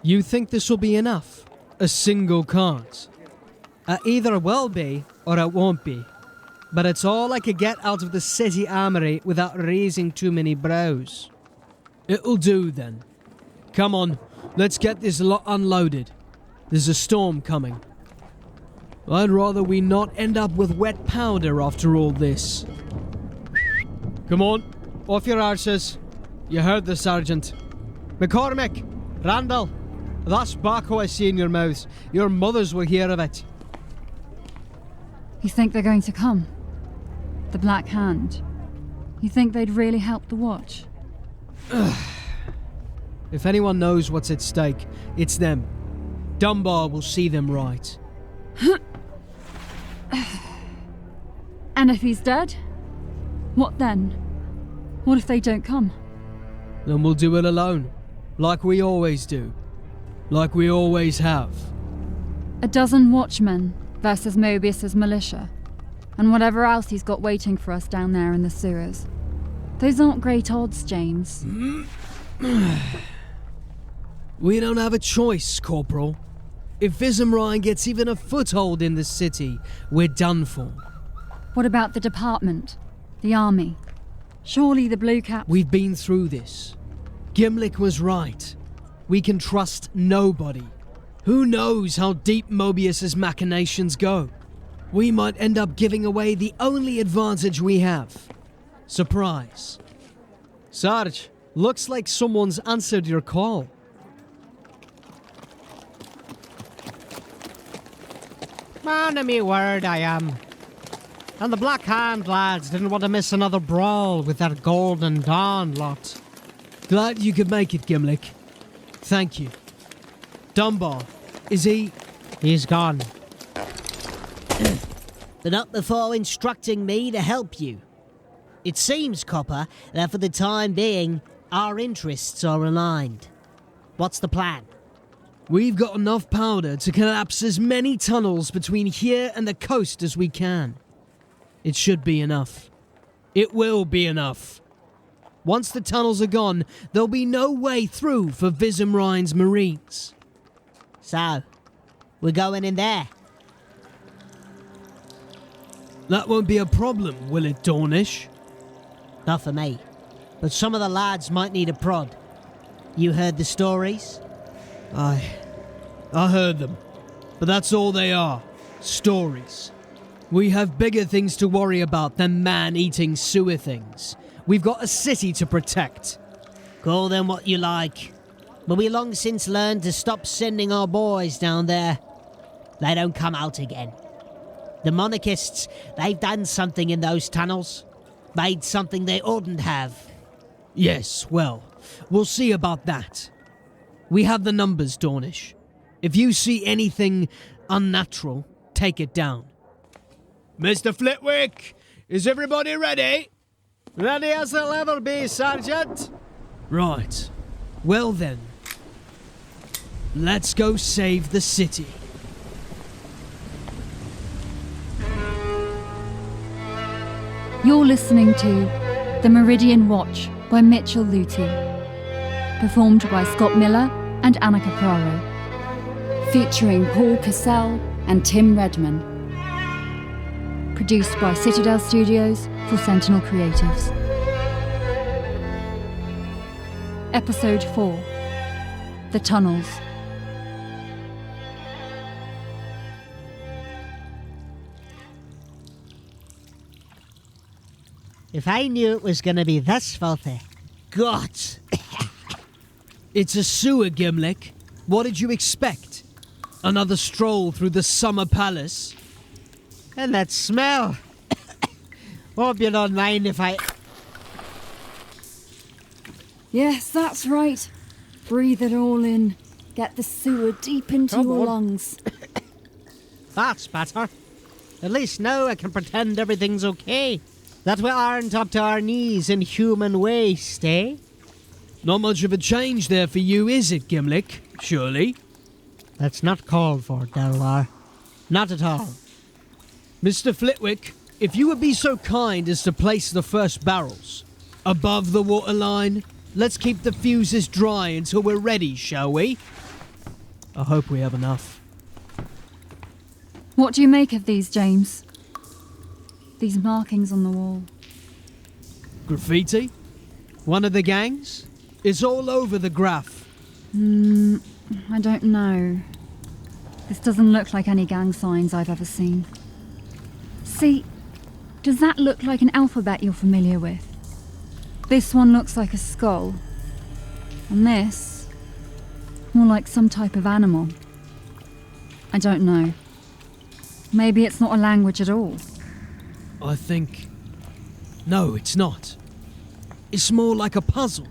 You think this will be enough? A single cart? It either will be, or it won't be. But it's all I could get out of the city armory without raising too many brows. It'll do then. Come on, let's get this lot unloaded. There's a storm coming. I'd rather we not end up with wet powder after all this. Come on, off your arses. You heard the sergeant. McCormick! Randall! That's tobacco I see in your mouths. Your mothers will hear of it. You think they're going to come? The Black Hand? You think they'd really help the Watch? If anyone knows what's at stake, it's them. Dunbar will see them right. And if he's dead? What then? What if they don't come? Then we'll do it alone. Like we always do. Like we always have. A dozen Watchmen versus Mobius's militia. And whatever else he's got waiting for us down there in the sewers. Those aren't great odds, James. We don't have a choice, Corporal. If Vizimrine gets even a foothold in the city, we're done for. What about the department? The army? Surely the Blue Caps... We've been through this. Gimlick was right. We can trust nobody. Who knows how deep Mobius's machinations go? We might end up giving away the only advantage we have. Surprise. Sarge, looks like someone's answered your call. Man of me word, I am. And the Black Hand lads didn't want to miss another brawl with that Golden Dawn lot. Glad you could make it, Gimlick. Thank you. Dunbar, is he... He's gone. But not before instructing me to help you. It seems, Copper, that for the time being, our interests are aligned. What's the plan? We've got enough powder to collapse as many tunnels between here and the coast as we can. It should be enough. It will be enough. Once the tunnels are gone, there'll be no way through for Vizimrine's Marines. So, we're going in there. That won't be a problem, will it, Dornish? Not for me. But some of the lads might need a prod. You heard the stories? I heard them. But that's all they are. Stories. We have bigger things to worry about than man-eating sewer things. We've got a city to protect. Call them what you like. But we long since learned to stop sending our boys down there. They don't come out again. The monarchists, they've done something in those tunnels. Made something they oughtn't have. Yes, well, we'll see about that. We have the numbers, Dornish. If you see anything unnatural, take it down. Mr. Flitwick, is everybody ready? Ready as they'll ever be, Sergeant. Right. Well then. Let's go save the city. You're listening to The Meridian Watch by Mitchell Luty. Performed by Scott Miller and Anna Capraro. Featuring Paul Cassell and Tim Redman. Produced by Citadel Studios for Sentinel Creatives. Episode 4. The Tunnels. If I knew it was going to be this filthy. God! It's a sewer, Gimlick. What did you expect? Another stroll through the summer palace? And that smell. Hope you don't mind if I... Yes, that's right. Breathe it all in. Get the sewer deep into your lungs. That's better. At least now I can pretend everything's okay. That we aren't up to our knees in human waste, eh? Not much of a change there for you, is it, Gimlick? Surely? That's not called for, Delwar. Not at all. Mr. Flitwick, if you would be so kind as to place the first barrels above the waterline, let's keep the fuses dry until we're ready, shall we? I hope we have enough. What do you make of these, James? These markings on the wall. Graffiti? One of the gangs? It's all over the graph. I don't know. This doesn't look like any gang signs I've ever seen. See, does that look like an alphabet you're familiar with? This one looks like a skull. And this, more like some type of animal. I don't know. Maybe it's not a language at all. I think... No, it's not. It's more like a puzzle.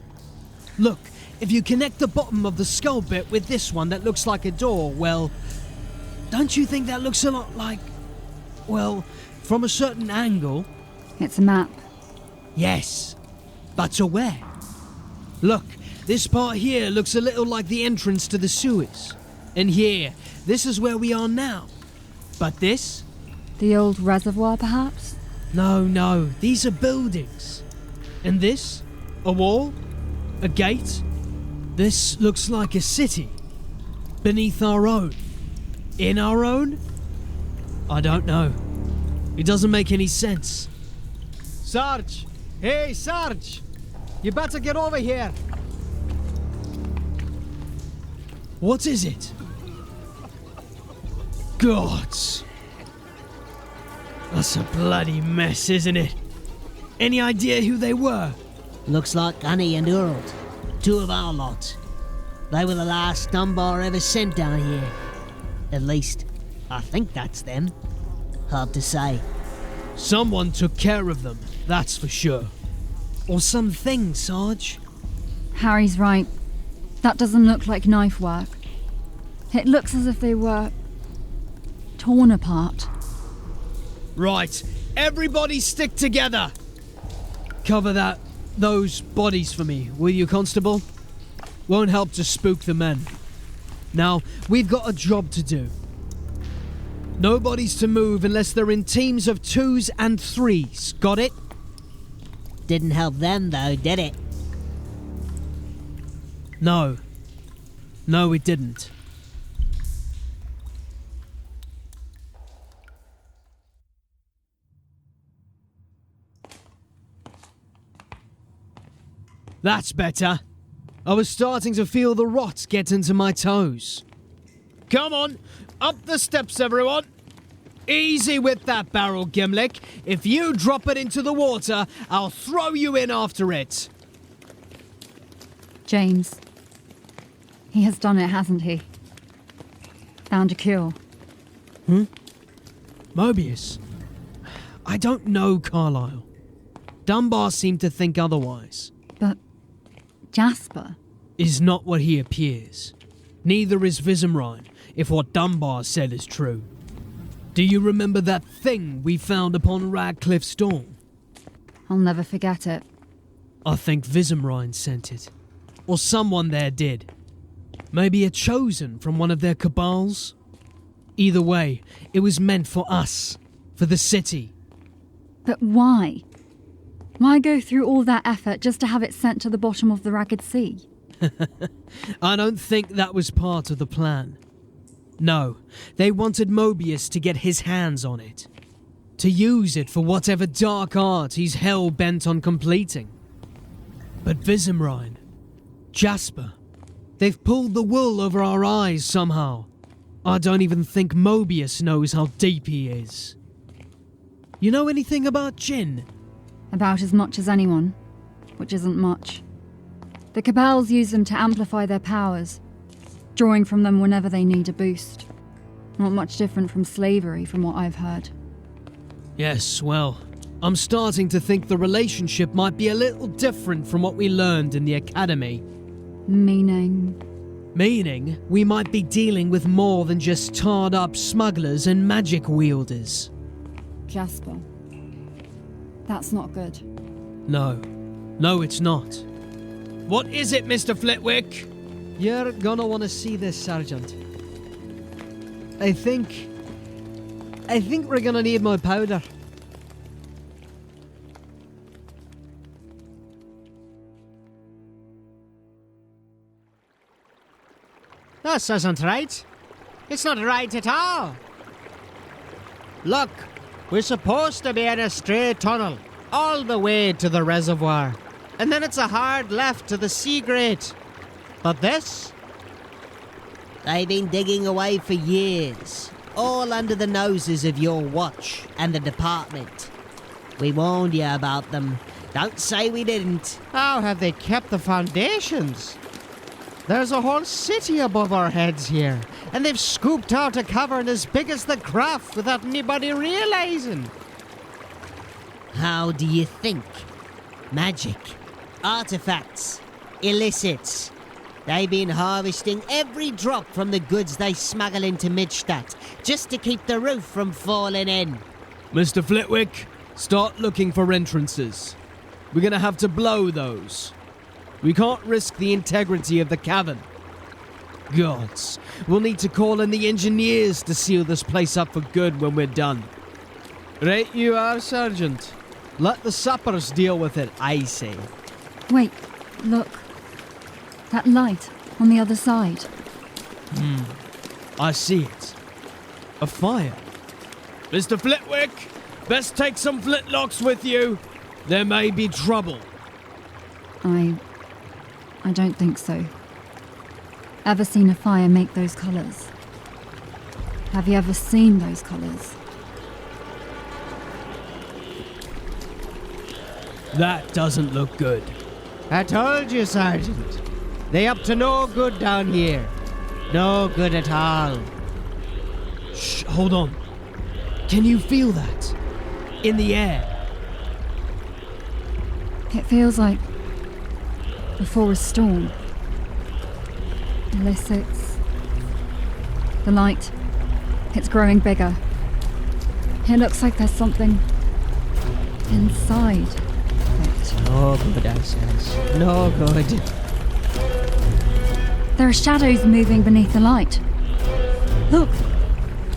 Look, if you connect the bottom of the skull bit with this one that looks like a door, well... Don't you think that looks a lot like... Well, from a certain angle... It's a map. Yes. But to where? Look, this part here looks a little like the entrance to the sewers. And here, this is where we are now. But this? The old reservoir, perhaps? No, these are buildings. And this? A wall? A gate? This looks like a city. Beneath our own. In our own? I don't know. It doesn't make any sense. Sarge! Hey, Sarge! You better get over here! What is it? Gods! That's a bloody mess, isn't it? Any idea who they were? Looks like Annie and Harold, two of our lot. They were the last Dunbar ever sent down here. At least, I think that's them. Hard to say. Someone took care of them, that's for sure. Or something, Sarge. Harry's right. That doesn't look like knife work. It looks as if they were... torn apart. Right, everybody stick together! Cover those bodies for me, will you, Constable? Won't help to spook the men. Now, we've got a job to do. Nobody's to move unless they're in teams of 2s and 3s, got it? Didn't help them though, did it? No, it didn't. That's better. I was starting to feel the rot get into my toes. Come on, up the steps, everyone. Easy with that barrel, Gimlick. If you drop it into the water, I'll throw you in after it. James. He has done it, hasn't he? Found a cure. Mobius? I don't know, Carlyle. Dunbar seemed to think otherwise. But... Jasper? Is not what he appears. Neither is Vizimrine, if what Dunbar said is true. Do you remember that thing we found upon Radcliffe's Dawn? I'll never forget it. I think Vizimrine sent it. Or someone there did. Maybe a chosen from one of their cabals? Either way, it was meant for us. For the city. But why? Why go through all that effort just to have it sent to the bottom of the Ragged Sea? I don't think that was part of the plan. No, they wanted Mobius to get his hands on it. To use it for whatever dark art he's hell-bent on completing. But Vizimrine, Jasper, they've pulled the wool over our eyes somehow. I don't even think Mobius knows how deep he is. You know anything about Jinn? About as much as anyone, which isn't much. The Cabals use them to amplify their powers, drawing from them whenever they need a boost. Not much different from slavery, from what I've heard. Yes, well, I'm starting to think the relationship might be a little different from what we learned in the academy. Meaning? Meaning, we might be dealing with more than just tarred-up smugglers and magic wielders. Jasper. That's not good. No, it's not. What is it, Mr. Flitwick? You're gonna want to see this, Sergeant. I think we're gonna need more powder. This isn't right. It's not right at all. Look, we're supposed to be in a straight tunnel all the way to the reservoir. And then it's a hard left to the sea grate. But this? They've been digging away for years, all under the noses of your watch and the department. We warned you about them. Don't say we didn't. How have they kept the foundations? There's a whole city above our heads here, and they've scooped out a cavern as big as the craft without anybody realizing. How do you think? Magic, artifacts, illicits. They've been harvesting every drop from the goods they smuggle into Midstadt, just to keep the roof from falling in. Mr. Flitwick, start looking for entrances. We're gonna have to blow those. We can't risk the integrity of the cavern. Gods, we'll need to call in the engineers to seal this place up for good when we're done. Right you are, Sergeant. Let the sappers deal with it, I say. Wait, look. That light on the other side. I see it. A fire. Mr. Flitwick, best take some flintlocks with you. There may be trouble. I don't think so. Ever seen a fire make those colours? Have you ever seen those colours? That doesn't look good. I told you, Sergeant. They up to no good down here. No good at all. Shh, hold on. Can you feel that? In the air? It feels like before a storm. Illicits. The light. It's growing bigger. It looks like there's something inside it. No good, I says. No good. There are shadows moving beneath the light. Look!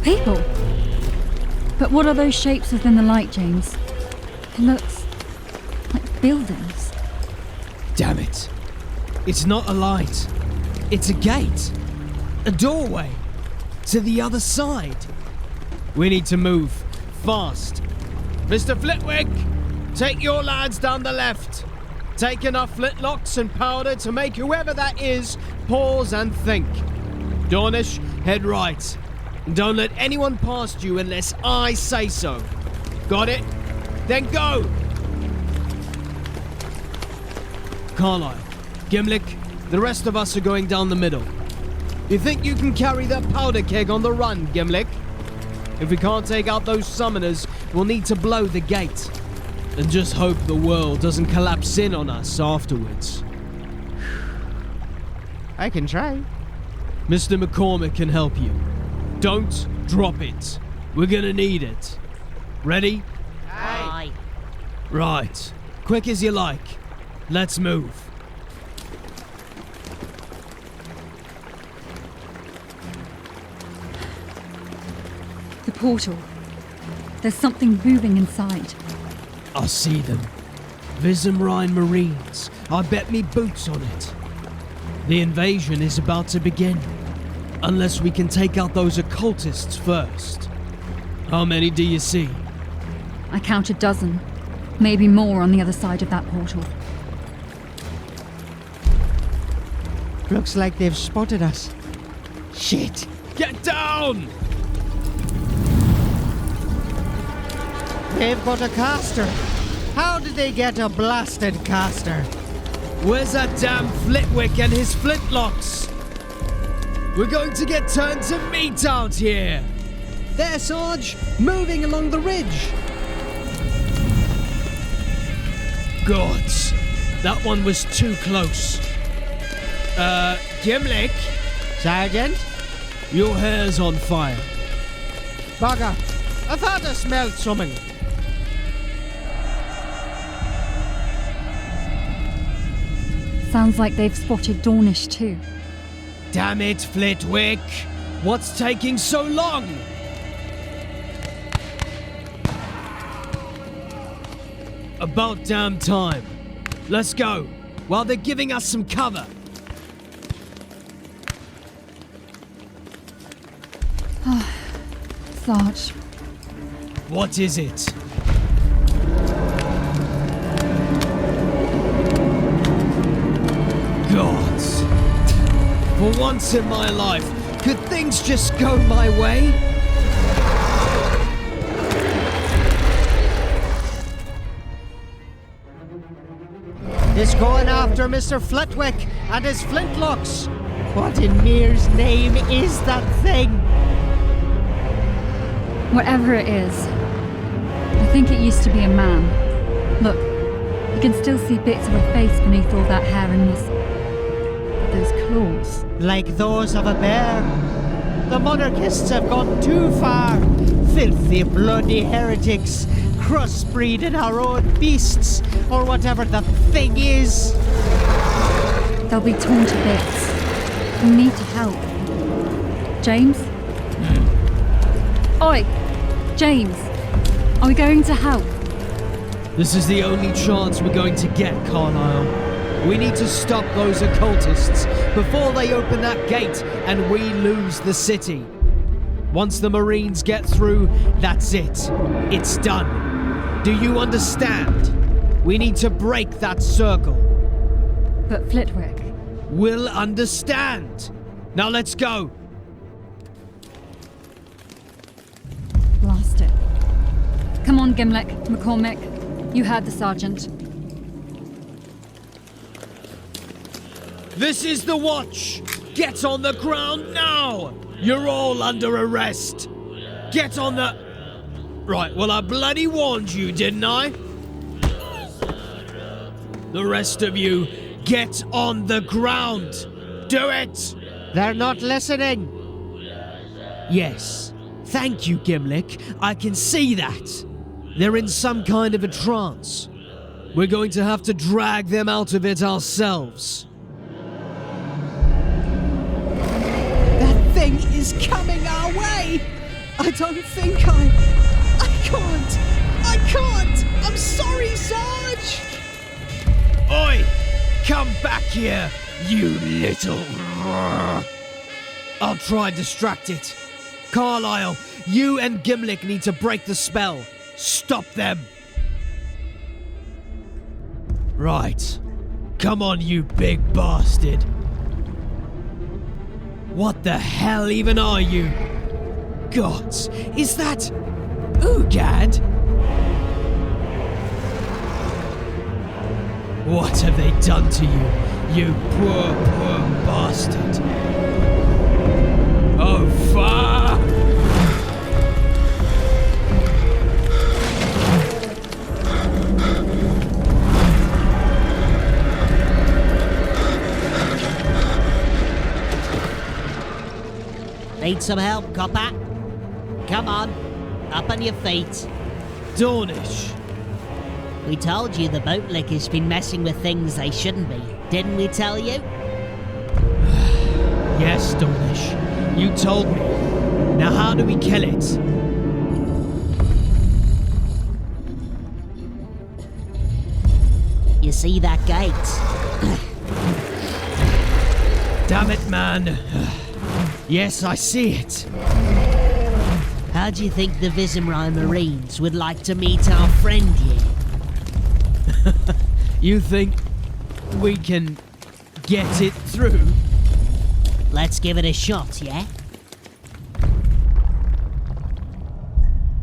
People! But what are those shapes within the light, James? It looks like buildings. Damn it. It's not a light. It's a gate. A doorway. To the other side. We need to move. Fast. Mr. Flitwick, take your lads down the left. Take enough flintlocks and powder to make whoever that is pause and think. Dornish, head right. Don't let anyone past you unless I say so. Got it? Then go! Carlisle, Gimlick, the rest of us are going down the middle. You think you can carry that powder keg on the run, Gimlick? If we can't take out those summoners, we'll need to blow the gate. And just hope the world doesn't collapse in on us afterwards. I can try. Mr. McCormick can help you. Don't drop it. We're gonna need it. Ready? Aye. Right. Quick as you like. Let's move. The portal. There's something moving inside. I see them. Vizimrine Marines. I bet me boots on it. The invasion is about to begin. Unless we can take out those occultists first. How many do you see? I count a dozen. Maybe more on the other side of that portal. Looks like they've spotted us. Shit. Get down! They've got a caster. How did they get a blasted caster? Where's that damn Flitwick and his flintlocks? We're going to get turned to meat out here! There, Sarge! Moving along the ridge! Gods, that one was too close. Gimlick, Sergeant? your hair's on fire. Bugger. I thought I smelled something. Sounds like they've spotted Dornish too. Damn it, Flitwick! What's taking so long? About damn time. Let's go, while they're giving us some cover. Sarge, What is it? Gods. For once in my life, could things just go my way? It's going after Mr. Flitwick and his flintlocks. What in Mere's name is that thing? whatever it is, I think it used to be a man. Look, you can still see bits of a face beneath all that hair and muscle. But those claws. Like those of a bear. The monarchists have gone too far. Filthy, bloody heretics. Crossbreeding our own beasts, or whatever the thing is. They'll be torn to bits. We need to help. James? Oi! James! Are we going to help? This is the only chance we're going to get, Carlisle. We need to stop those occultists before they open that gate and we lose the city. Once the Marines get through, that's it. It's done. Do you understand? We need to break that circle. But Flitwick. We'll understand. Now let's go. Blast it. Come on, Gimlick, McCormick. You heard the sergeant. This is the watch. Get on the ground now. You're all under arrest. Get on the... Right, well, I bloody warned you, didn't I? The rest of you, get on the ground. Do it! They're not listening. Yes. Thank you, Gimlick. I can see that. They're in some kind of a trance. We're going to have to drag them out of it ourselves. That thing is coming our way! I don't think I can't! I'm sorry, Sarge! Oi! Come back here, you little... I'll try and distract it. Carlisle, you and Gimlick need to break the spell. Stop them. Right. Come on, you big bastard. What the hell even are you? Gods, is that... Ugad? What have they done to you, you poor bastard? Oh, fuck! Need some help, copper? Come on, up on your feet. Dornish. We told you the bootlick has been messing with things they shouldn't be. Didn't we tell you? Yes, Dornish. You told me. Now how do we kill it? You see that gate? Damn it, man. Yes, I see it. How do you think the Vizimri Marines would like to meet our friend here? You think we can get it through? Let's give it a shot, yeah?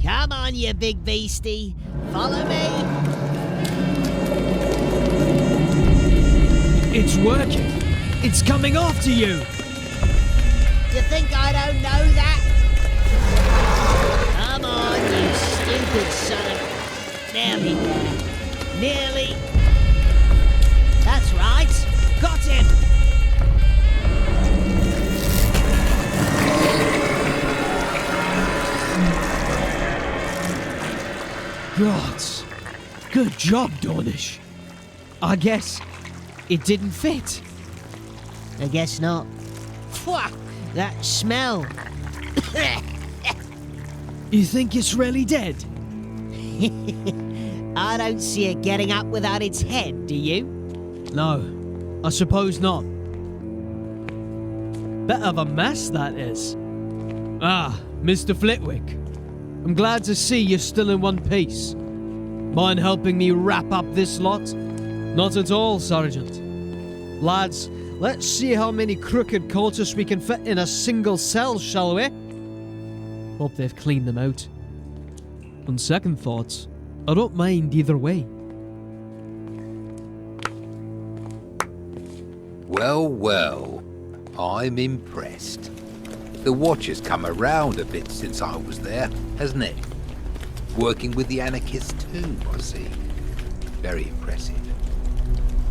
Come on, you big beastie. Follow me. It's working. It's coming after you. You think I don't know that? Come on, you stupid son of... Nearly there. Nearly. That's right. Got him. Gods. Good job, Dornish. I guess it didn't fit. I guess not. Pwah! That smell. You think it's really dead? I don't see it getting up without its head, do you? No, I suppose not. Bit of a mess, that is. Ah, Mr. Flitwick. I'm glad to see you're still in one piece. Mind helping me wrap up this lot? Not at all, Sergeant. Lads, let's see how many crooked cultists we can fit in a single cell, shall we? Hope they've cleaned them out. On second thoughts, I don't mind either way. Well, well, I'm impressed. The watch has come around a bit since I was there, hasn't it? Working with the anarchists too, I see. Very impressive.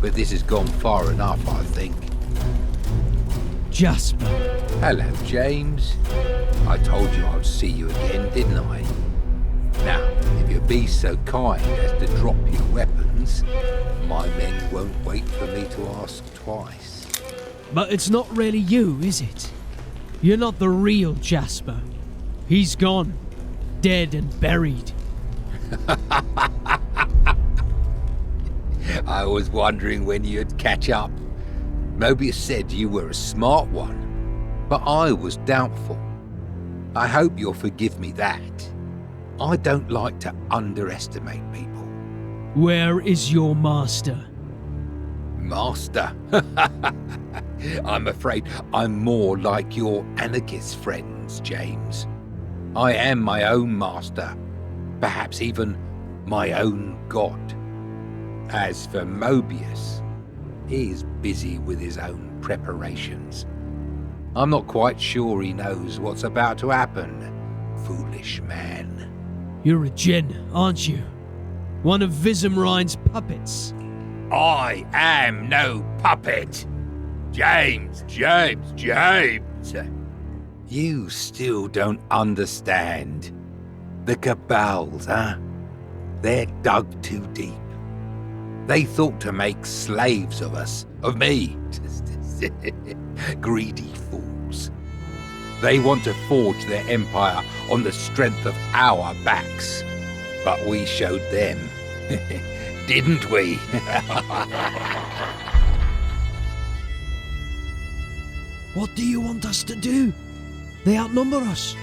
But this has gone far enough, I think. Jasper. Hello, James. I told you I'd see you again, didn't I? Now, if you'd be so kind as to drop your weapons, my men won't wait for me to ask twice. But it's not really you, is it? You're not the real Jasper. He's gone. Dead and buried. I was wondering when you'd catch up. Mobius said you were a smart one, but I was doubtful. I hope you'll forgive me that. I don't like to underestimate people. Where is your master? Master? I'm afraid I'm more like your anarchist friends, James. I am my own master, perhaps even my own god. As for Mobius, he's busy with his own preparations. I'm not quite sure he knows what's about to happen, foolish man. You're a djinn, aren't you? One of Vizimrine's puppets. I am no puppet. James. You still don't understand. The Cabals, huh? They're dug too deep. They thought to make slaves of us, of me. Greedy fools. They want to forge their empire on the strength of our backs. But we showed them, didn't we? What do you want us to do? They outnumber us,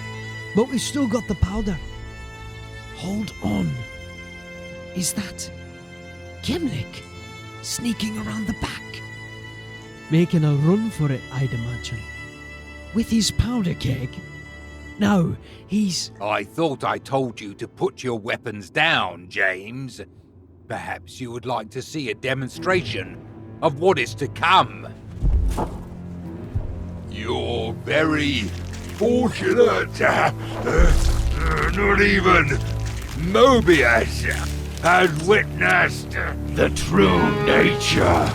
but we've still got the powder. Hold on. Is that Gimlick sneaking around the back? Making a run for it, I'd imagine. With his powder keg? No, he's... I thought I told you to put your weapons down, James. Perhaps you would like to see a demonstration of what is to come. You're very fortunate. Not even Mobius has witnessed the true nature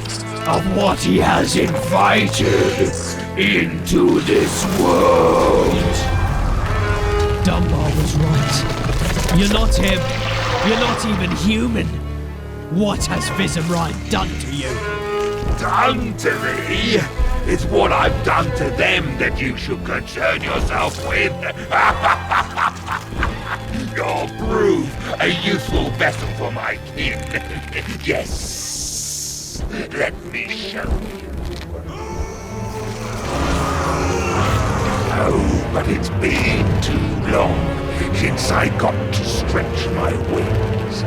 of what he has invited into this world. Dunbar was right. You're not him. You're not even human. What has Vizimrine done to you? Done to me? It's what I've done to them that you should concern yourself with. You'll prove a useful vessel for my kin. Yes. Let me show you. Oh, but it's been too long since I got to stretch my wings.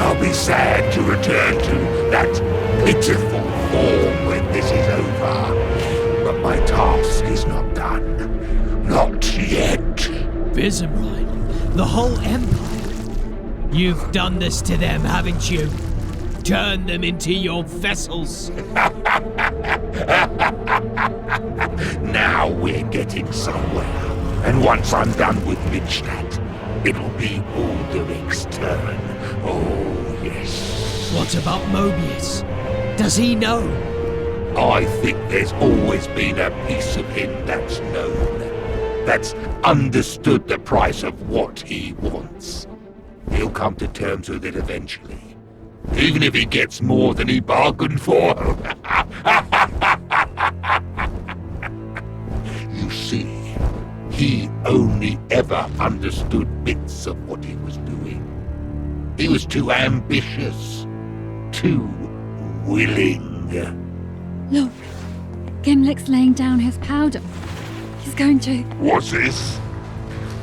I'll be sad to return to that pitiful form when this is over. But my task is not done. Not yet. Vizimrine, the whole empire. You've done this to them, haven't you? Turn them into your vessels. Now we're getting somewhere. And once I'm done with Midstadt, it'll be Ulderic's turn. Oh, yes. What about Mobius? Does he know? I think there's always been a piece of him that's known. That's understood the price of what he wants. He'll come to terms with it eventually. Even if he gets more than he bargained for. You see, he only ever understood bits of what he was doing. He was too ambitious, too willing. Look, Gimlick's laying down his powder. He's going to... What's this?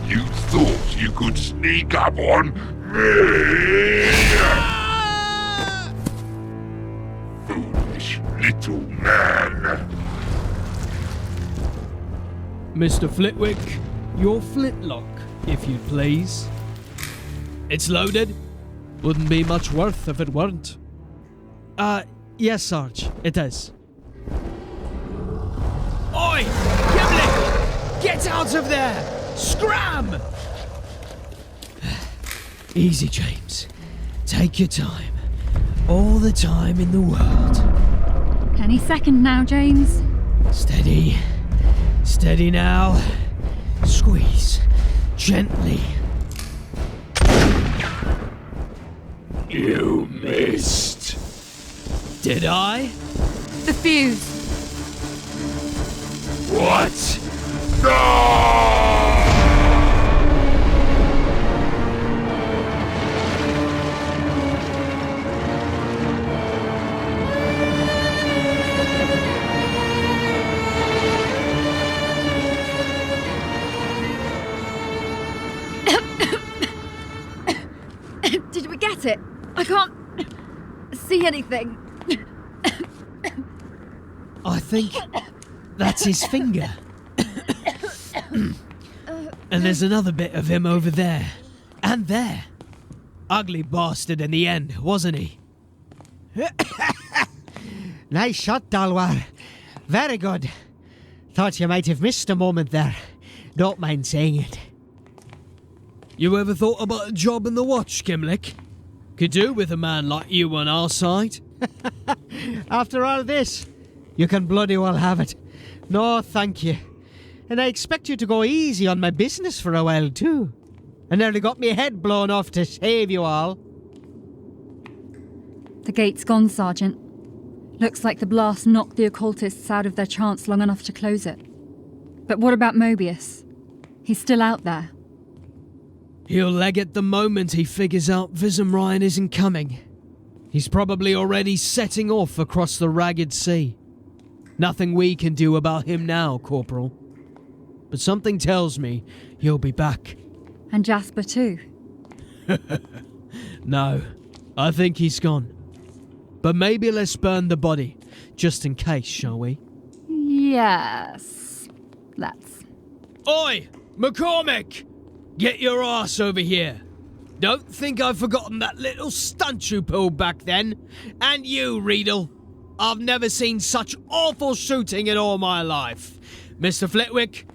You thought you could sneak up on me? Foolish little man. Mr. Flitwick, your flintlock, if you'd please. It's loaded. Wouldn't be much worth if it weren't. Yes, Sarge, it is. Oi! Gimli! Get out of there! Scram! Easy, James. Take your time. All the time in the world. Any second now, James. Steady. Steady now. Squeeze. Gently. You missed. Did I? The fuse. What? No! Did we get it? I can't see anything. I think that's his finger. And there's another bit of him over there. And there. Ugly bastard in the end, wasn't he? Nice shot, Dalwar. Very good. Thought you might have missed a moment there. Don't mind saying it. You ever thought about a job in the watch, Gimlick? Could do with a man like you on our side. After all this, you can bloody well have it. No, thank you. And I expect you to go easy on my business for a while, too. I nearly got me head blown off to save you all. The gate's gone, Sergeant. Looks like the blast knocked the occultists out of their trance long enough to close it. But what about Mobius? He's still out there. He'll leg it the moment he figures out Visumryan isn't coming. He's probably already setting off across the ragged sea. Nothing we can do about him now, Corporal. But something tells me he'll be back. And Jasper too. No, I think he's gone. But maybe let's burn the body, just in case, shall we? Yes. Let's. Oi, McCormick! Get your ass over here. Don't think I've forgotten that little stunt you pulled back then. And you, Riedel. I've never seen such awful shooting in all my life. Mr. Flitwick,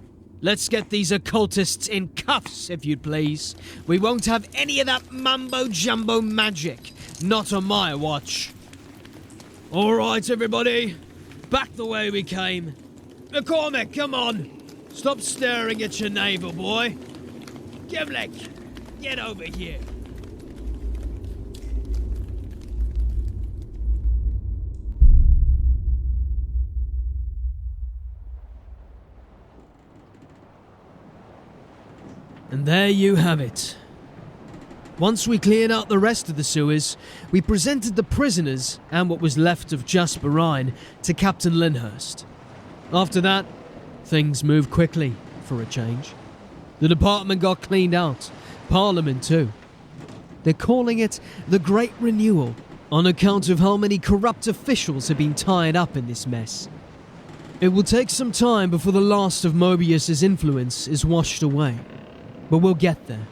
let's get these occultists in cuffs, if you'd please. We won't have any of that mumbo-jumbo magic. Not on my watch. All right, everybody. Back the way we came. McCormick, come on. Stop staring at your neighbour, boy. Gimlick, get over here. And there you have it. Once we cleared out the rest of the sewers, we presented the prisoners and what was left of Jasper Rhine to Captain Lyndhurst. After that, things moved quickly, for a change. The department got cleaned out, Parliament too. They're calling it the Great Renewal on account of how many corrupt officials have been tied up in this mess. It will take some time before the last of Mobius's influence is washed away, but we'll get there.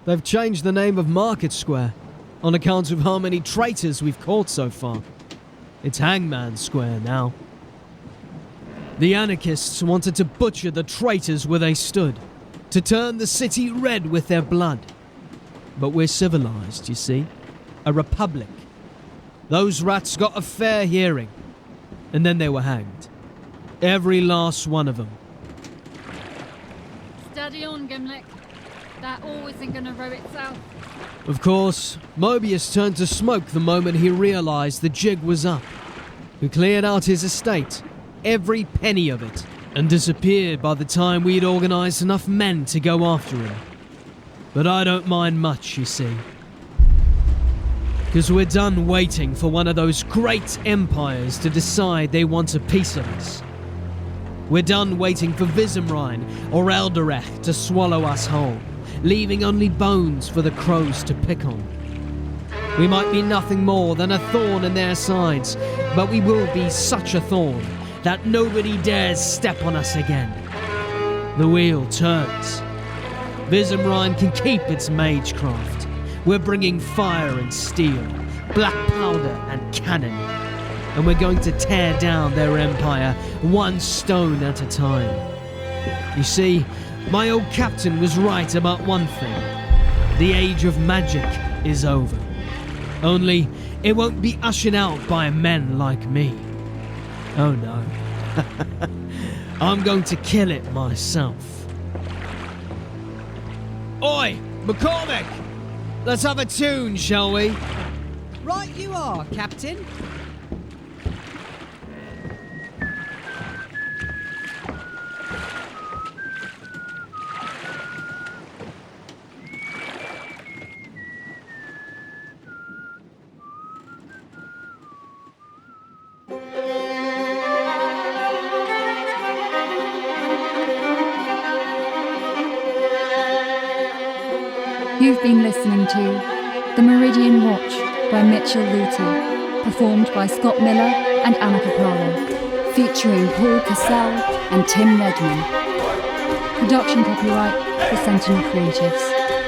They've changed the name of Market Square on account of how many traitors we've caught so far. It's Hangman Square now. The anarchists wanted to butcher the traitors where they stood, to turn the city red with their blood. But we're civilized, you see. A republic. Those rats got a fair hearing, and then they were hanged. Every last one of them. Steady on, Gimlick. That all isn't gonna row itself. Of course, Mobius turned to smoke the moment he realized the jig was up. He cleared out his estate, every penny of it, and disappeared by the time we'd organized enough men to go after him. But I don't mind much, you see. Because we're done waiting for one of those great empires to decide they want a piece of us. We're done waiting for Vizimrine or Elderech to swallow us whole, leaving only bones for the crows to pick on. We might be nothing more than a thorn in their sides, but we will be such a thorn that nobody dares step on us again. The wheel turns. Vizimrine can keep its magecraft. We're bringing fire and steel, black powder and cannon, and we're going to tear down their empire one stone at a time. You see, my old captain was right about one thing. The age of magic is over. Only, it won't be ushered out by men like me. Oh no. I'm going to kill it myself. Oi, McCormick! Let's have a tune, shall we? Right you are, Captain. You've been listening to The Meridian Watch by Mitchell Luty, performed by Scott Miller and Anna Capraro, featuring Paul Cassell and Tim Redman. Production copyright for Sentinel Creatives.